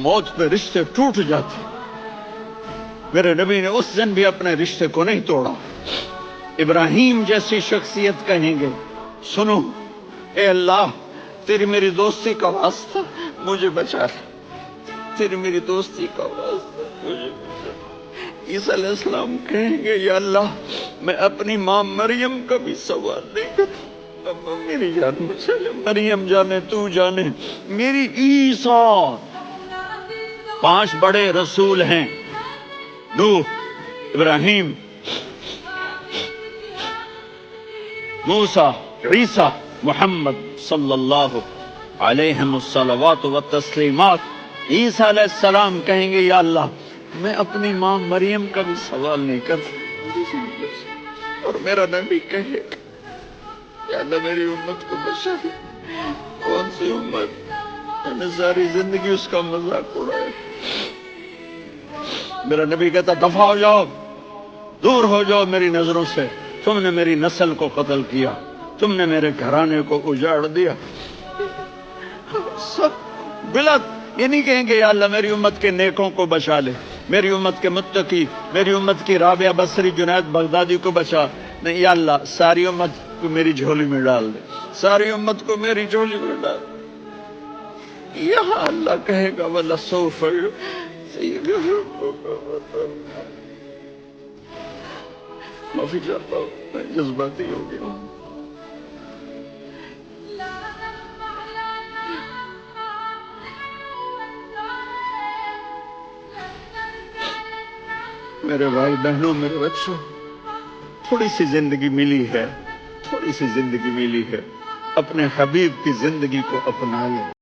موت پہ رشتے ٹوٹ جاتے. میرے نبی نے اس دن بھی اپنے رشتے کو نہیں توڑا. ابراہیم جیسی شخصیت کہیں گے سنو اے اللہ تیری میری دوستی کا واسطہ مجھے بچا لے, تیری میری دوستی کا واسطہ مجھے بچا لے. عیسیٰ علیہ السلام کہیں گے یا اللہ میں اپنی ماں مریم کا بھی سوال نہیں کرتا, میری جان بچا لے. مریم جانے تو جانے میری عیسیٰ. 5 بڑے رسول ہیں, نوح, ابراہیم, موسیٰ, عیسیٰ, محمد صلی اللہ علیہ الصلوات والتسلیمات. عیسیٰ علیہ السلام کہیں گے یا اللہ میں اپنی ماں مریم کا بھی سوال نہیں کرتا. اور میرا نبی کہے یا اللہ میری امت کو بچا لے. کون سی امت؟ میں نے ساری زندگی اس کا مذاق اڑایا. میرا نبی کہتا دفع ہو جاؤ, دور ہو جاؤ میری نظروں سے, تم نے میری نسل کو قتل کیا, تم نے میرے گھرانے کو اجاڑ دیا. سب بلت یہ نہیں کہیں گے یا اللہ میری امت کے نیکوں کو بچا لے, میری امت کے متقی, میری امت کی رابعہ بصری, جنید بغدادی کو بچا. نہیں یا اللہ ساری امت کو میری جھولی میں ڈال دے, ساری امت کو میری جھولی میں ڈال دے. یہاں اللہ کہے گا وَلَسَوْفَ معافی چاہتا ہوں میں جذباتی ہو گیا ہوں. میرے بھائی بہنوں, میرے بچوں, تھوڑی سی زندگی ملی ہے, تھوڑی سی زندگی ملی ہے, اپنے حبیب کی زندگی کو اپنا لیں.